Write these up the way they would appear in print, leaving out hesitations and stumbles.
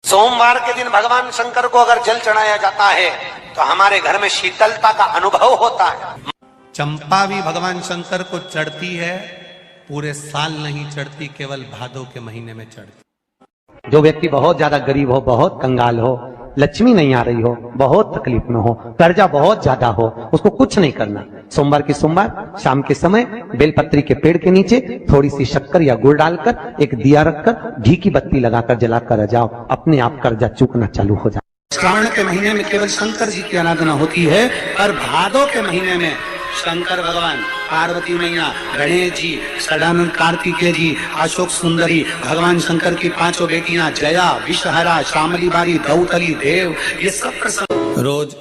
सोमवार के दिन भगवान शंकर को अगर जल चढ़ाया जाता है तो हमारे घर में शीतलता का अनुभव होता है। चंपा भी भगवान शंकर को चढ़ती है, पूरे साल नहीं चढ़ती, केवल भादों के महीने में चढ़ती। जो व्यक्ति बहुत ज्यादा गरीब हो, बहुत कंगाल हो, लक्ष्मी नहीं आ रही हो, बहुत तकलीफ में हो, कर्जा बहुत ज्यादा हो, उसको कुछ नहीं करना। सोमवार की सोमवार शाम के समय बेलपत्री के पेड़ के नीचे थोड़ी सी शक्कर या गुड़ डालकर एक दिया रखकर घी की बत्ती लगाकर जलाकर जाओ, अपने आप कर्जा चूकना चालू हो जाए। श्रावण के महीने में केवल शंकर जी की आराधना होती है, और भादों के महीने में शंकर भगवान, पार्वती मैया, गणेश जी, सदानंद कार्तिकेय जी, अशोक सुंदरी, भगवान शंकर की पांचों बेटियां जया, विषहरा, श्यामली बारी, दौतली, देव, ये सब प्रसंग रोज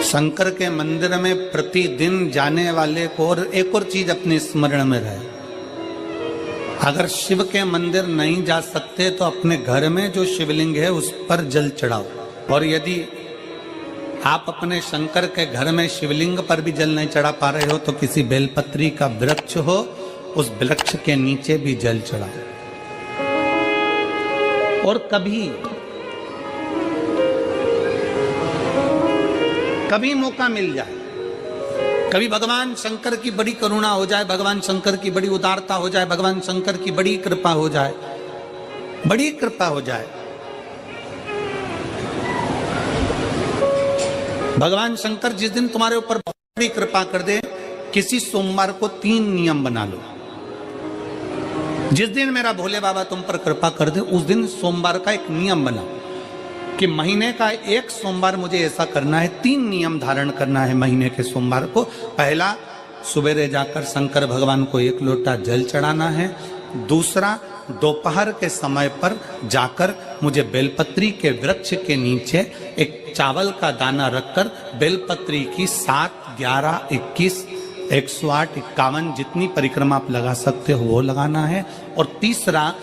शंकर के मंदिर में प्रतिदिन जाने वाले को। और एक और चीज अपने स्मरण में रहे, अगर शिव के मंदिर नहीं जा सकते तो अपने घर में जो शिवलिंग है उस पर जल चढ़ाओ। और यदि आप अपने शंकर के घर में शिवलिंग पर भी जल नहीं चढ़ा पा रहे हो तो किसी बेलपत्री का वृक्ष हो, उस वृक्ष के नीचे भी जल चढ़ाओ। और कभी मौका मिल जाए, कभी भगवान शंकर की बड़ी करुणा हो जाए, भगवान शंकर की बड़ी उदारता हो जाए, भगवान शंकर की बड़ी कृपा हो जाए, बड़ी कृपा हो जाए, भगवान शंकर जिस दिन तुम्हारे ऊपर बड़ी कृपा कर दे, किसी सोमवार को 3 नियम बना लो। जिस दिन मेरा भोले बाबा तुम पर कृपा कर दे, उस दिन सोमवार का एक नियम बना कि महीने का एक सोमवार मुझे ऐसा करना है, 3 नियम धारण करना है महीने के सोमवार को। पहला, सुबेरे जाकर शंकर भगवान को 1 लोटा जल चढ़ाना है। दूसरा, दोपहर के समय पर जाकर मुझे बेलपत्री के वृक्ष के नीचे एक चावल का दाना रखकर बेलपत्री की 7, 11, 21, 108, 51 जितनी परिक्रमा आप लगा सकते हो वो लगाना है। और तीसरा,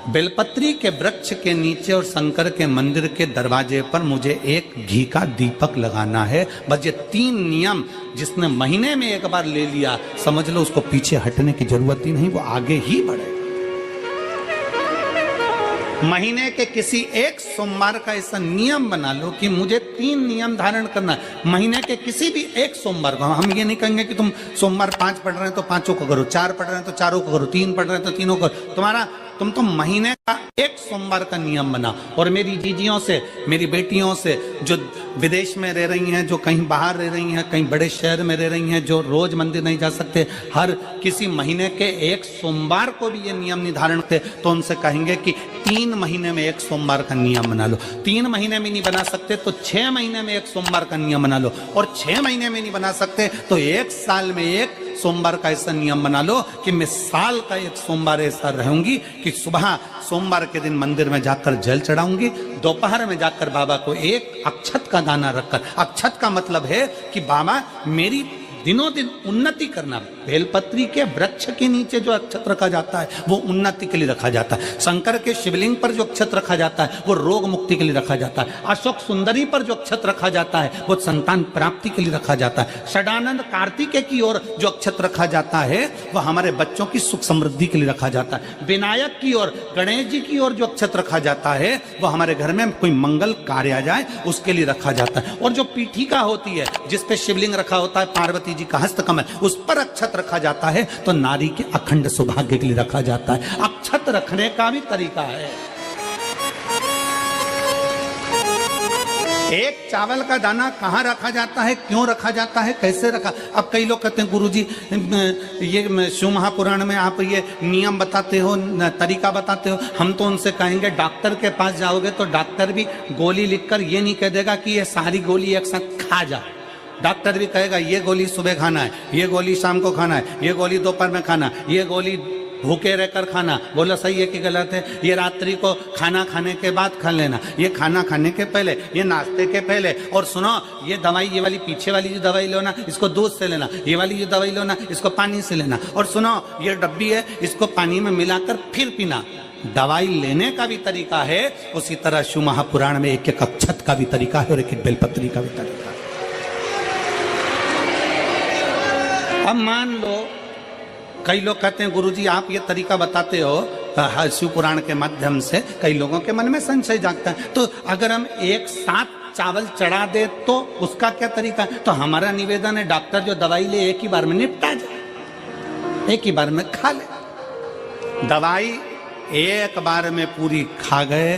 बेलपत्री के वृक्ष के नीचे और शंकर के मंदिर के दरवाजे पर मुझे एक घी का दीपक लगाना है। बस ये 3 नियम जिसने महीने में एक बार ले लिया, समझ लो उसको पीछे हटने की जरूरत ही नहीं, वो आगे ही बढ़े। महीने के किसी एक सोमवार का ऐसा नियम बना लो कि मुझे 3 नियम धारण करना है महीने के किसी भी एक सोमवार को। हम ये नहीं कहेंगे कि तुम सोमवार 5 पढ़ रहे हैं तो 5 को करो, 4 पढ़ रहे हैं तो 4 को करो, 3 पढ़ रहे हैं तो 3 को करो। तुम तो महीने का एक सोमवार का नियम बना। और मेरी जीजियों से, मेरी बेटियों से जो विदेश में रह रही हैं, जो कहीं बाहर रह रही हैं, कहीं बड़े शहर में रह रही हैं, जो रोज मंदिर नहीं जा सकते, हर किसी महीने के एक सोमवार को भी ये नियम निर्धारण थे, तो उनसे कहेंगे कि 3 महीने में एक सोमवार का नियम बना लो। 3 महीने में नहीं बना सकते तो 6 महीने में एक सोमवार का नियम बना लो। और 6 महीने में नहीं बना सकते तो 1 साल में एक सोमवार का ऐसा नियम बना लो कि मैं साल का एक सोमवार ऐसा रहूंगी कि सुबह सोमवार के दिन मंदिर में जाकर जल चढ़ाऊंगी, दोपहर में जाकर बाबा को एक अक्षत का दाना रखकर, अक्षत का मतलब है कि बाबा मेरी दिनों दिन उन्नति करना। बेलपत्री के वृक्ष के नीचे जो अक्षत रखा जाता है वो उन्नति के लिए रखा जाता है। शंकर के शिवलिंग पर जो अक्षत रखा जाता है वो रोग मुक्ति के लिए रखा जाता है। अशोक सुंदरी पर जो अक्षत रखा जाता है वो संतान प्राप्ति के लिए रखा जाता है। सदानंद कार्तिकेय की ओर जो अक्षत रखा जाता है वो हमारे बच्चों की सुख समृद्धि के लिए रखा जाता है। विनायक की ओर, गणेश जी की ओर जो अक्षत रखा जाता है वो हमारे घर में कोई मंगल कार्य आ जाए उसके लिए रखा जाता है। और जो पीठिका होती है जिसपे शिवलिंग रखा होता है, पार्वती जी का हस्तकमल, उस पर अक्षत रखा जाता है तो नारी के अखंड सौभाग्य के लिए रखा जाता है। अक्षत रखने का भी तरीका है। एक चावल का दाना कहाँ रखा जाता है, क्यों रखा जाता है, कैसे रखा। अब कई लोग कहते हैं गुरुजी ये शिव महापुराण में आप ये नियम बताते हो, तरीका बताते हो। हम तो उनसे कहेंगे डॉक्टर के पास जाओगे तो डॉक्टर भी गोली लिखकर ये नहीं कह देगा कि ये सारी गोली एक साथ खा जा। डॉक्टर भी कहेगा ये गोली सुबह खाना है, ये गोली शाम को खाना है, ये गोली दोपहर में खाना, ये गोली भूखे रहकर खाना। बोला सही है कि गलत है? ये रात्रि को खाना खाने के बाद खा लेना, ये खाना खाने के पहले, ये नाश्ते के पहले। और सुनो, ये दवाई, ये वाली पीछे वाली जो दवाई लो ना, इसको दूध से लेना, ये वाली जो दवाई लो ना, इसको पानी से लेना। और सुनो, ये डब्बी है, इसको पानी में मिलाकर फिर पीना। दवाई लेने का भी तरीका है, उसी तरह शिव महापुराण में एक एक अक्षत का भी तरीका है और एक एक बेलपत्री का भी तरीका है। अब मान लो कई लोग कहते हैं गुरुजी आप ये तरीका बताते हो शिव पुराण के माध्यम से कई लोगों के मन में संशय जागता है। तो अगर हम एक साथ चावल चढ़ा दे तो उसका क्या तरीका है? तो हमारा निवेदन है डॉक्टर जो दवाई ले एक ही बार में निपटा जाए, एक ही बार में खा ले। दवाई एक बार में पूरी खा गए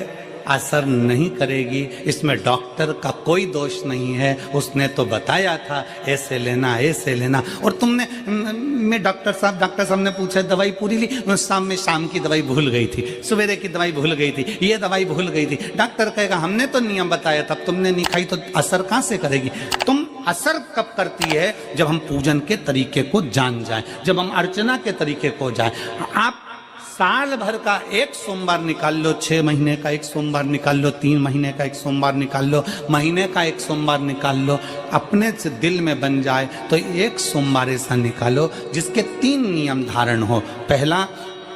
असर नहीं करेगी, इसमें डॉक्टर का कोई दोष नहीं है। उसने तो बताया था ऐसे लेना ऐसे लेना, और तुमने मैं डॉक्टर साहब ने पूछा दवाई पूरी ली, शाम की दवाई भूल गई थी, सवेरे की दवाई भूल गई थी, ये दवाई भूल गई थी। डॉक्टर कहेगा हमने तो नियम बताया था, तुमने नहीं खाई तो असर कहाँ से करेगी? तुम असर कब करती है? जब हम पूजन के तरीके को जान जाए, जब हम अर्चना के तरीके को जाए। आप साल भर का एक सोमवार निकाल लो, 6 महीने का एक सोमवार निकाल लो, 3 महीने का एक सोमवार निकाल लो, महीने का एक सोमवार निकाल लो, अपने से दिल में बन जाए तो एक सोमवार ऐसा निकालो जिसके 3 नियम धारण हो। पहला,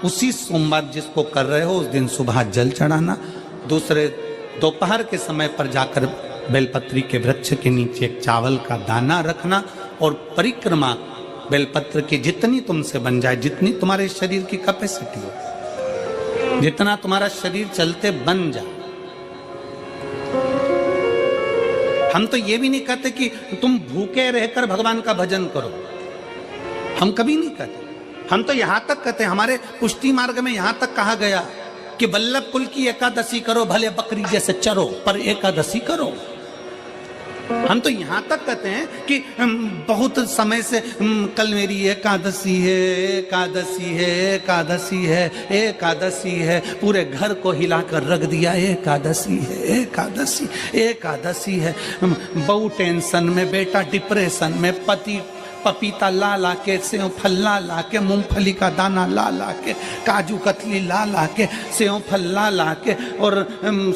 उसी सोमवार जिसको कर रहे हो उस दिन सुबह जल चढ़ाना। दूसरे, दोपहर के समय पर जाकर बेलपत्री के वृक्ष के नीचे एक चावल का दाना रखना, और परिक्रमा बेलपत्र की जितनी तुमसे बन जाए, जितनी तुम्हारे शरीर की कैपेसिटी हो, जितना तुम्हारा शरीर चलते बन जाए। हम तो ये भी नहीं कहते कि तुम भूखे रहकर भगवान का भजन करो, हम कभी नहीं कहते। हम तो यहां तक कहते हैं, हमारे पुष्टि मार्ग में यहां तक कहा गया कि वल्लभ कुल की एकादशी करो, भले बकरी जैसे चरो पर एकादशी करो। हम तो यहां तक कहते हैं कि बहुत समय से कल मेरी एकादशी है, एकादशी है, एकादशी है, एकादशी है, पूरे घर को हिलाकर रख दिया, एकादशी है, एकादशी, एकादशी है। बहू टेंशन में, बेटा डिप्रेशन में, पति पपीता ला ला के, सेव फल ला ला के, मूंगफली का दाना ला ला के, काजू कतली ला ला के, सेव फल ला ला के, और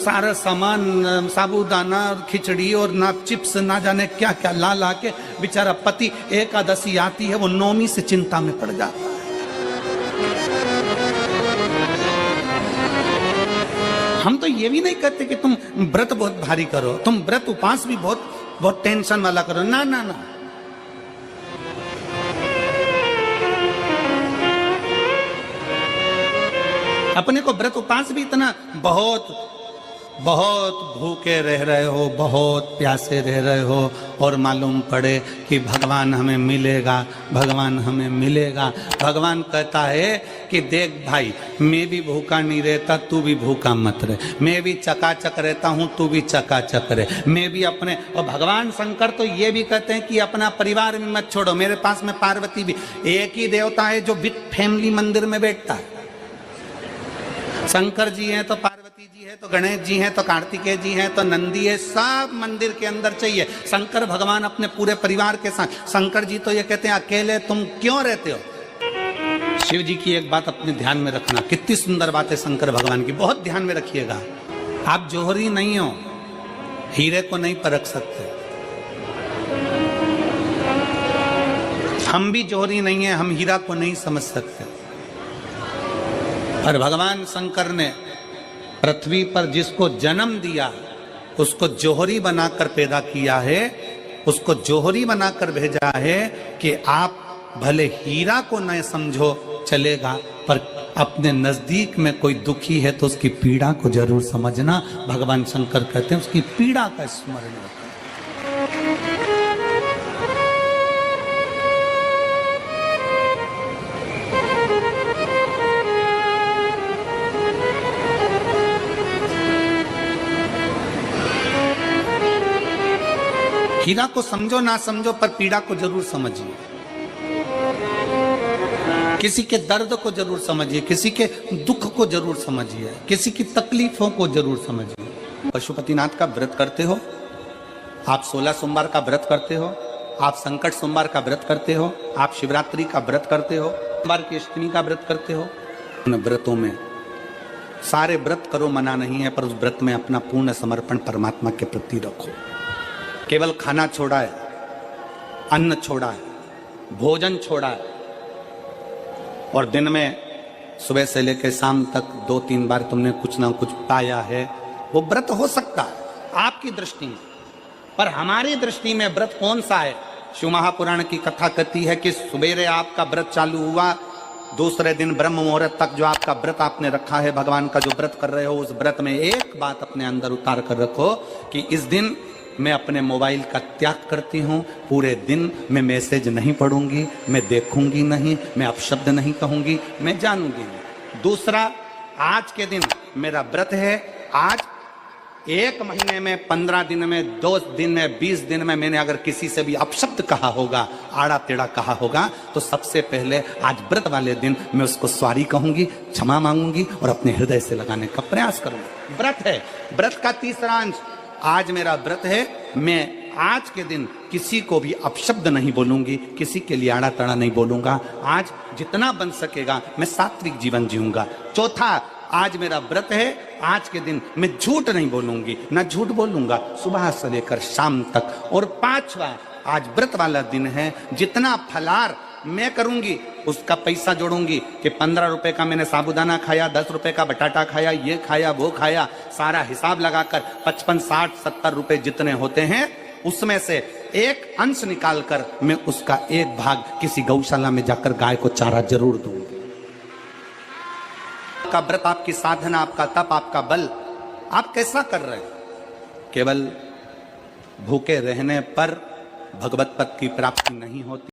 सारा सामान साबूदाना और खिचड़ी और ना चिप्स ना जाने क्या क्या ला ला के, बेचारा पति एकादशी आती है वो नौमी से चिंता में पड़ जाता है। हम तो ये भी नहीं कहते कि तुम व्रत बहुत भारी करो, तुम व्रत उपास भी बहुत टेंशन वाला करो, ना ना ना। अपने को व्रत उपास भी इतना बहुत भूखे रह रहे हो, बहुत प्यासे रह रहे हो, और मालूम पड़े कि भगवान हमें मिलेगा, भगवान हमें मिलेगा। भगवान कहता है कि देख भाई, मैं भी भूखा नहीं रहता, तू भी भूखा मत रहे, मैं भी चकाचक रहता हूँ, तू भी चकाचक रहे, मैं भी अपने। और भगवान शंकर तो ये भी कहते हैं कि अपना परिवार भी मत छोड़ो। मेरे पास में पार्वती भी, एक ही देवता है जो विद फैमिली मंदिर में बैठता है। शंकर जी हैं तो पार्वती जी है, तो गणेश जी हैं, तो कार्तिकेय जी हैं, तो नंदी है, सब मंदिर के अंदर चाहिए। शंकर भगवान अपने पूरे परिवार के साथ। शंकर जी तो ये कहते हैं अकेले तुम क्यों रहते हो? शिव जी की एक बात अपने ध्यान में रखना, कितनी सुंदर बात है शंकर भगवान की, बहुत ध्यान में रखिएगा। आप जोहरी नहीं हो, हीरे को नहीं परख सकते। हम भी जोहरी नहीं है, हम हीरा को नहीं समझ सकते। और भगवान शंकर ने पृथ्वी पर जिसको जन्म दिया उसको जोहरी बनाकर पैदा किया है, उसको जोहरी बनाकर भेजा है कि आप भले हीरा को न समझो चलेगा, पर अपने नजदीक में कोई दुखी है तो उसकी पीड़ा को जरूर समझना। भगवान शंकर कहते हैं उसकी पीड़ा का स्मरण रखना। हीरा को समझो ना समझो, पर पीड़ा को जरूर समझिए। किसी के दर्द को जरूर समझिए, किसी के दुख को जरूर समझिए, किसी की तकलीफों को जरूर समझिए। पशुपतिनाथ का व्रत करते हो आप, 16 सोमवार का व्रत करते हो आप, संकट सोमवार का व्रत करते हो आप, शिवरात्रि का व्रत करते हो, सोमवार की अष्टमी का व्रत करते हो। उन व्रतों में सारे व्रत करो, मना नहीं है, पर उस व्रत में अपना पूर्ण समर्पण परमात्मा के प्रति रखो। केवल खाना छोड़ा है, अन्न छोड़ा है, भोजन छोड़ा है, और दिन में सुबह से लेकर शाम तक 2-3 बार तुमने कुछ ना कुछ पाया है, वो व्रत हो सकता है आपकी दृष्टि में, पर हमारी दृष्टि में व्रत कौन सा है? शिव महापुराण की कथा कहती है कि सुबेरे आपका व्रत चालू हुआ, दूसरे दिन ब्रह्म मुहूर्त तक जो आपका व्रत आपने रखा है, भगवान का जो व्रत कर रहे हो, उस व्रत में एक बात अपने अंदर उतार कर रखो कि इस दिन मैं अपने मोबाइल का त्याग करती हूँ, पूरे दिन मैं मैसेज नहीं पढ़ूंगी, मैं देखूंगी नहीं, मैं अपशब्द नहीं कहूंगी, मैं जानूंगी नहीं। दूसरा, आज के दिन मेरा व्रत है, आज 1 महीने में, 15 दिन में, 2 दिन में, 20 दिन में मैंने अगर किसी से भी अपशब्द कहा होगा, आड़ा टेढ़ा कहा होगा, तो सबसे पहले आज व्रत वाले दिन मैं उसको सॉरी कहूंगी, क्षमा मांगूंगी और अपने हृदय से लगाने का प्रयास करूंगी। व्रत है। व्रत का तीसरा अंश, आज मेरा व्रत है, मैं आज के दिन किसी को भी अपशब्द नहीं बोलूंगी, किसी के लिए आड़ा टेढ़ा नहीं बोलूंगा। आज जितना बन सकेगा मैं सात्विक जीवन जीऊंगा। चौथा, आज मेरा व्रत है, आज के दिन मैं झूठ नहीं बोलूंगी, ना झूठ बोलूंगा सुबह से लेकर शाम तक। और 5वां, आज व्रत वाला दिन है, जितना फलार मैं करूंगी उसका पैसा जोड़ूंगी कि 15 रुपए का मैंने साबुदाना खाया, 10 रुपए का बटाटा खाया, ये खाया वो खाया, सारा हिसाब लगाकर 55, 60, 70 रुपए जितने होते हैं उसमें से एक अंश निकालकर मैं उसका एक भाग किसी गौशाला में जाकर गाय को चारा जरूर दूंगी। आपका व्रत, आपकी साधना, आपका तप, आपका बल, आप कैसा कर रहे हैं? केवल भूखे रहने पर भगवत पद की प्राप्ति नहीं होती।